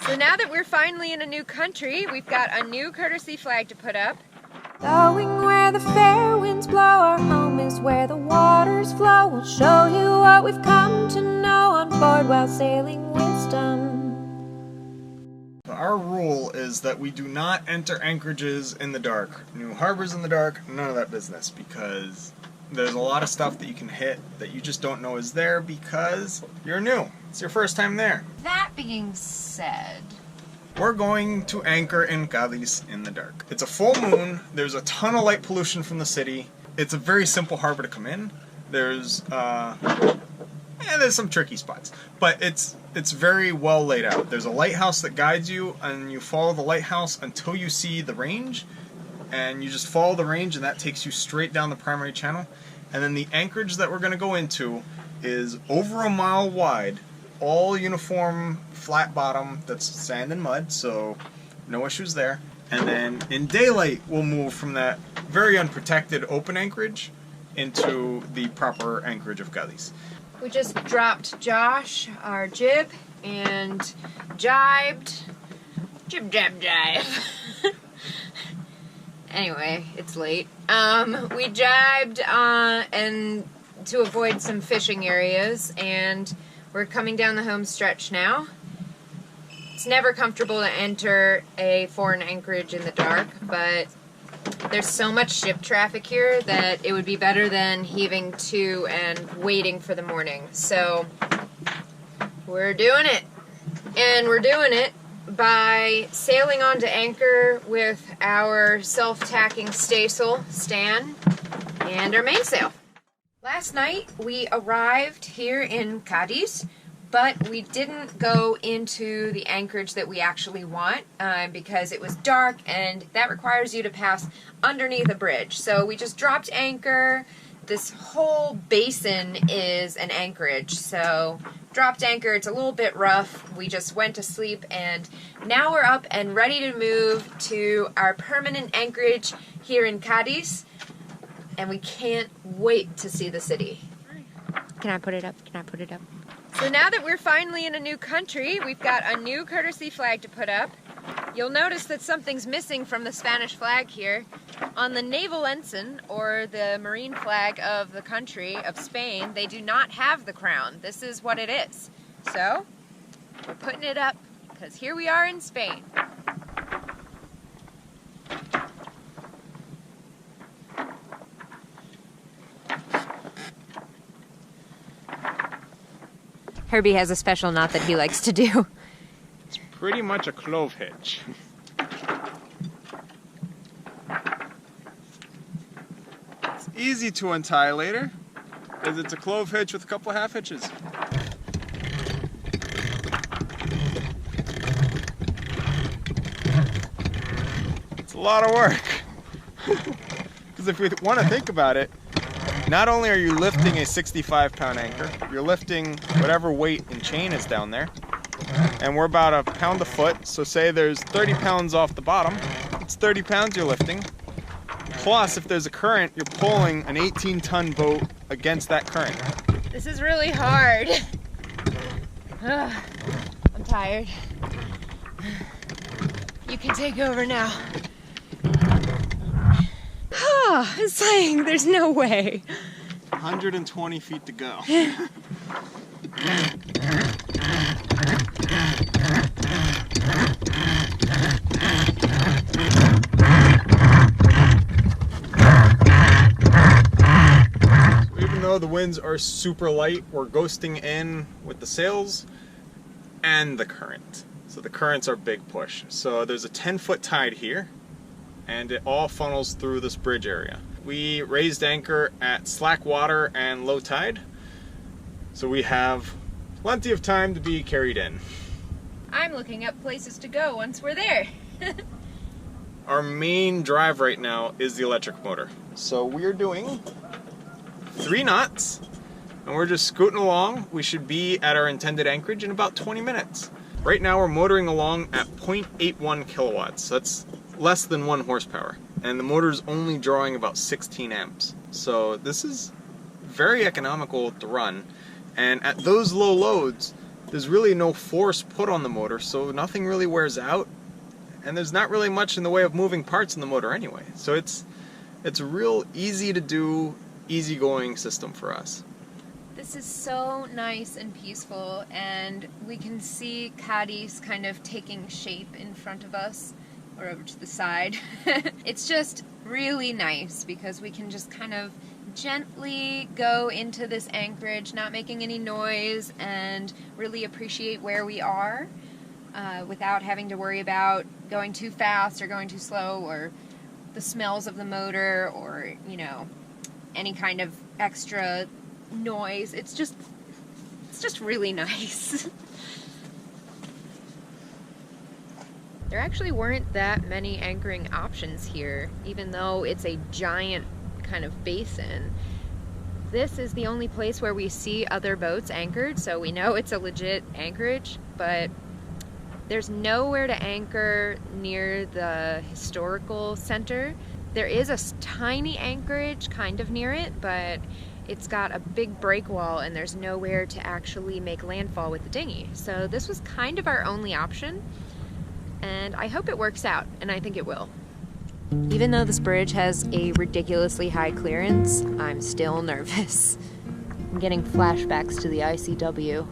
So now that we're finally in a new country, we've got a new courtesy flag to put up. Going where the fair winds blow, our home is where the waters flow. We'll show you what we've come to know on board while sailing wisdom. Our rule is that we do not enter anchorages in the dark, new harbors in the dark, none of that business, because there's a lot of stuff that you can hit that you just don't know is there because you're new. It's your first time there. That being said, we're going to anchor in Cadiz in the dark. It's a full moon, there's a ton of light pollution from the city, it's a very simple harbor to come in. There's some tricky spots, but it's very well laid out. There's a lighthouse that guides you, and you follow the lighthouse until you see the range, and you just follow the range, and that takes you straight down the primary channel. And then the anchorage that we're going to go into is over a mile wide, all uniform flat bottom that's sand and mud, so no issues there. And then in daylight we'll move from that very unprotected open anchorage into the proper anchorage of Cadiz. we just dropped Josh, our jib, and jibed. Jib, jab, jive. Anyway, it's late. We jibed and to avoid some fishing areas, and we're coming down the home stretch now. It's never comfortable to enter a foreign anchorage in the dark, but there's so much ship traffic here that it would be better than heaving to and waiting for the morning. So we're doing it. And we're doing it by sailing onto anchor with our self-tacking staysail, Stan, and our mainsail. Last night we arrived here in Cadiz, but we didn't go into the anchorage that we actually want because it was dark and that requires you to pass underneath a bridge. So we just dropped anchor. This whole basin is an anchorage, so dropped anchor. It's a little bit rough. We just went to sleep, and now we're up and ready to move to our permanent anchorage here in Cadiz, and we can't wait to see the city. Can I put it up? Can I put it up? So now that we're finally in a new country, we've got a new courtesy flag to put up. You'll notice that something's missing from the Spanish flag here. On the naval ensign, or the marine flag of the country of Spain, they do not have the crown. This is what it is. So, we're putting it up because here we are in Spain. Herbie has a special knot that he likes to do. It's pretty much a clove hitch. It's easy to untie later, because it's a clove hitch with a couple of half hitches. It's a lot of work. Because if we want to think about it, not only are you lifting a 65-pound anchor, you're lifting whatever weight and chain is down there, and we're about a pound a foot, so say there's 30 pounds off the bottom, it's 30 pounds you're lifting, plus if there's a current, you're pulling an 18-ton boat against that current. This is really hard. I'm tired. You can take over now. It's like, there's no way. 120 feet to go. So even though the winds are super light, we're ghosting in with the sails and the current. So the currents are big push. So there's a 10-foot tide here, and it all funnels through this bridge area. We raised anchor at slack water and low tide, so we have plenty of time to be carried in. I'm looking up places to go once we're there. Our main drive right now is the electric motor. So we're doing 3 knots, and we're just scooting along. We should be at our intended anchorage in about 20 minutes. Right now we're motoring along at 0.81 kilowatts. That's less than 1 horsepower, and the motor's only drawing about 16 amps. So this is very economical to run, and at those low loads there's really no force put on the motor, so nothing really wears out, and there's not really much in the way of moving parts in the motor anyway. So it's a real easy to do, easygoing system for us. This is so nice and peaceful, and we can see Cadiz kind of taking shape in front of us, or over to the side. It's just really nice because we can just kind of gently go into this anchorage, not making any noise, and really appreciate where we are without having to worry about going too fast or going too slow, or the smells of the motor, or, you know, any kind of extra noise. It's just really nice. There actually weren't that many anchoring options here, even though it's a giant kind of basin. This is the only place where we see other boats anchored, so we know it's a legit anchorage, but there's nowhere to anchor near the historical center. There is a tiny anchorage kind of near it, but it's got a big break wall and there's nowhere to actually make landfall with the dinghy. So this was kind of our only option, and I hope it works out, and I think it will. Even though this bridge has a ridiculously high clearance, I'm still nervous. I'm getting flashbacks to the ICW.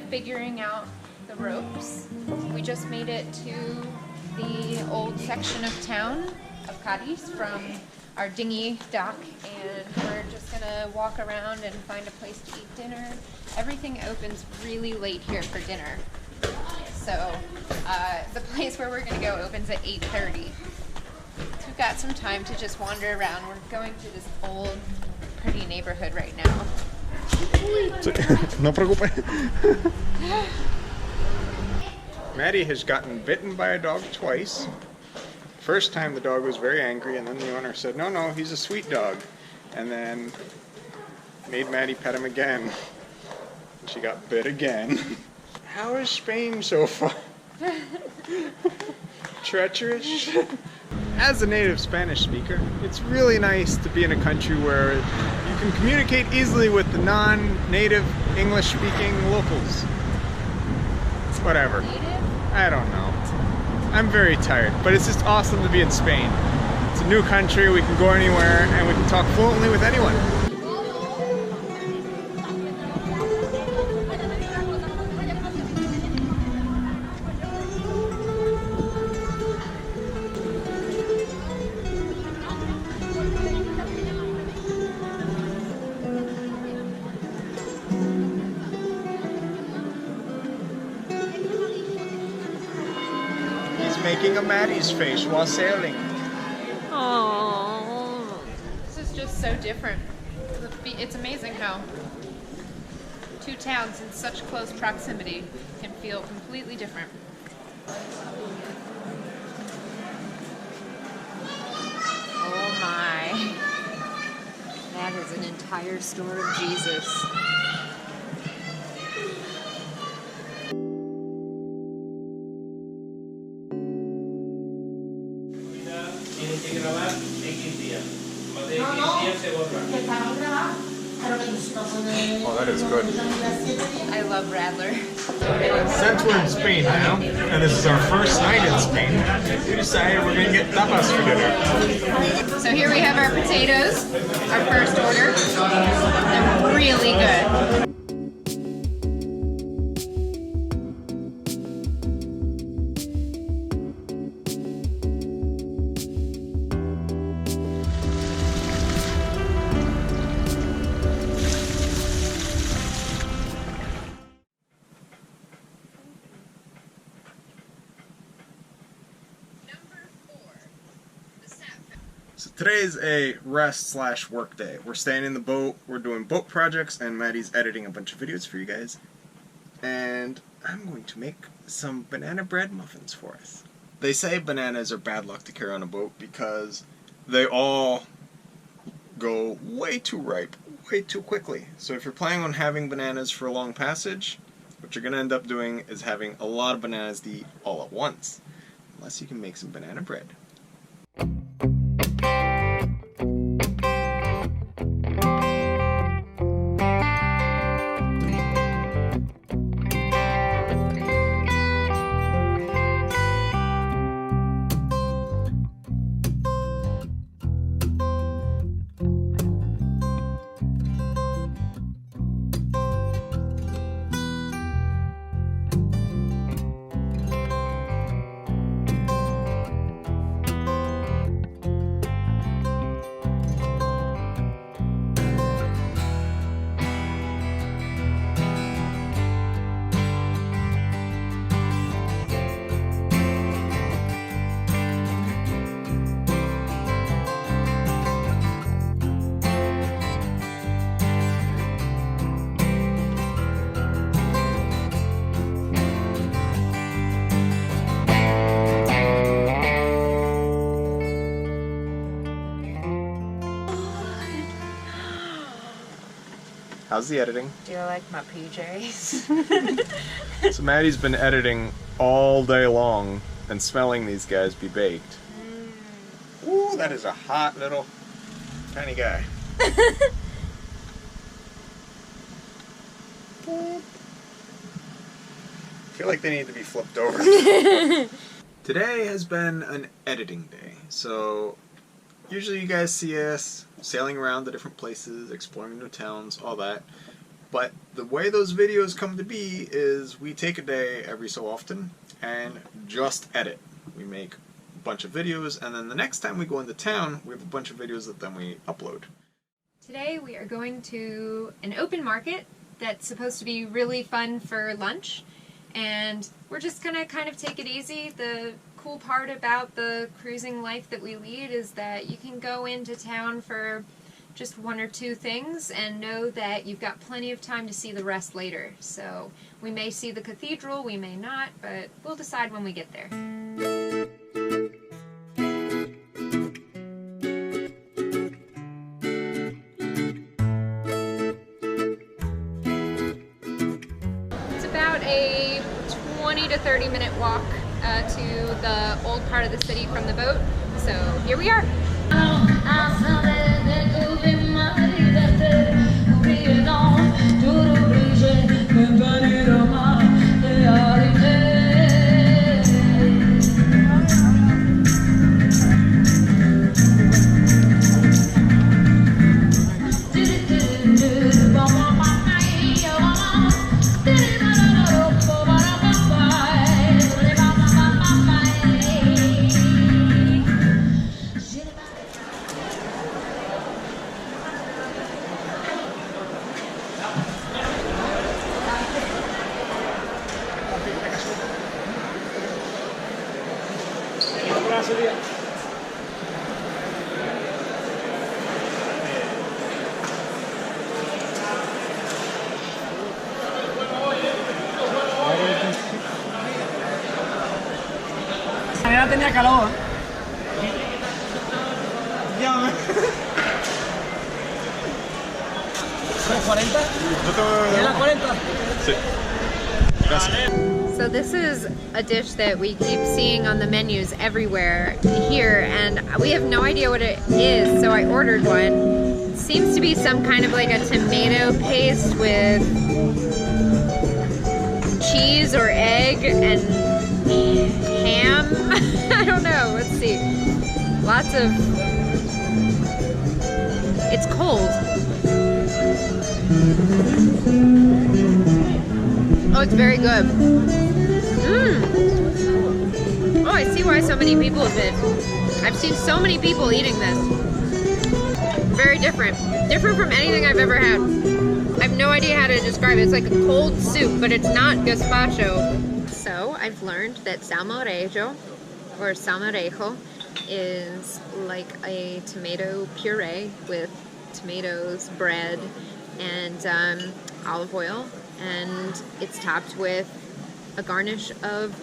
Figuring out the ropes. We just made it to the old section of town of Cadiz from our dinghy dock, and we're just gonna walk around and find a place to eat dinner. Everything opens really late here for dinner, so the place where we're gonna go opens at 8:30. So we've got some time to just wander around. We're going through this old, pretty neighborhood right now. No preocupe. Maddie has gotten bitten by a dog twice. First time the dog was very angry, and then the owner said, no, he's a sweet dog. And then made Maddie pet him again. She got bit again. How is Spain so far? Treacherous? As a native Spanish speaker, it's really nice to be in a country where you can communicate easily with the non-native English-speaking locals. Whatever. I don't know. I'm very tired, but it's just awesome to be in Spain. It's a new country, we can go anywhere, and we can talk fluently with anyone. Making a Maddie's face while sailing. Aww. This is just so different. It's amazing how two towns in such close proximity can feel completely different. Oh my. That is an entire store of Jesus. Oh, that is good. I love Radler. Since we're in Spain now, and this is our first night in Spain, we decided we're gonna get tapas for dinner. So here we have our potatoes, our first order. They're really good. So today's a rest/work day. We're staying in the boat, we're doing boat projects, and Maddie's editing a bunch of videos for you guys. And I'm going to make some banana bread muffins for us. They say bananas are bad luck to carry on a boat because they all go way too ripe, way too quickly. So if you're planning on having bananas for a long passage, what you're going to end up doing is having a lot of bananas to eat all at once. Unless you can make some banana bread. How's the editing? Do you like my PJs? So Maddie's been editing all day long and smelling these guys be baked. Ooh, that is a hot little tiny guy. I feel like they need to be flipped over. Today has been an editing day, so usually you guys see us sailing around to different places, exploring new towns, all that. But the way those videos come to be is we take a day every so often and just edit. We make a bunch of videos, and then the next time we go into town, we have a bunch of videos that then we upload. Today we are going to an open market that's supposed to be really fun for lunch, and we're just gonna kind of take it easy. The cool part about the cruising life that we lead is that you can go into town for just one or two things and know that you've got plenty of time to see the rest later. So we may see the cathedral, we may not, but we'll decide when we get there. It's about a 20 to 30 minute walk to the old part of the city from the boat. So here we are. Ya tenía calor. ¿Son 40? Yo te voy a dar. ¿Era 40? Sí. Gracias. So this is a dish that we keep seeing on the menus everywhere here, and we have no idea what it is, so I ordered one. It seems to be some kind of like a tomato paste with cheese or egg and ham. I don't know, let's see. Lots of... It's cold. Oh, it's very good. Oh, I see why so many people have been. I've seen so many people eating this. Very different. Different from anything I've ever had. I have no idea how to describe it. It's like a cold soup, but it's not gazpacho. So I've learned that salmorejo, or salmorejo, is like a tomato puree with tomatoes, bread, and olive oil, and it's topped with a garnish of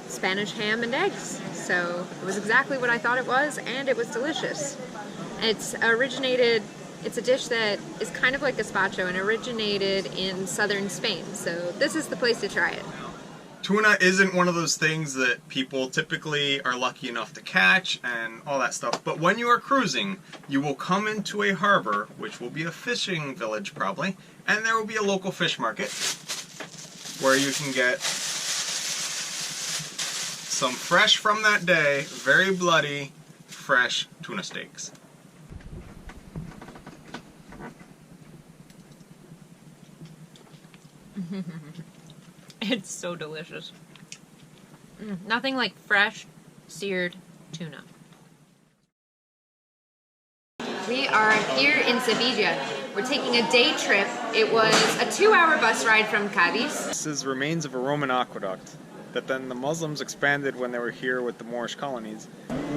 Spanish ham and eggs. So it was exactly what I thought it was, and it was delicious. It's a dish that is kind of like gazpacho and originated in southern Spain, so this is the place to try it. Tuna isn't one of those things that people typically are lucky enough to catch and all that stuff, but when you are cruising, you will come into a harbor, which will be a fishing village probably, and there will be a local fish market where you can get some fresh from that day, very bloody, fresh tuna steaks. It's so delicious. Nothing like fresh, seared tuna. We are here in Sevilla. We're taking a day trip. It was a 2-hour bus ride from Cadiz. This is remains of a Roman aqueduct that then the Muslims expanded when they were here with the Moorish colonies.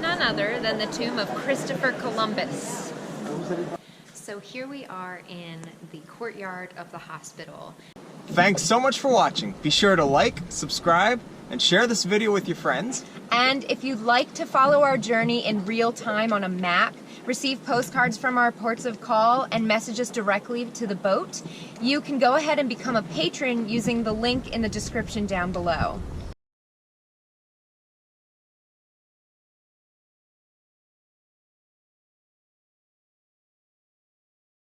None other than the tomb of Christopher Columbus. So here we are in the courtyard of the hospital. Thanks so much for watching. Be sure to like, subscribe, and share this video with your friends. And if you'd like to follow our journey in real time on a map, receive postcards from our ports of call, and message us directly to the boat, you can go ahead and become a patron using the link in the description down below.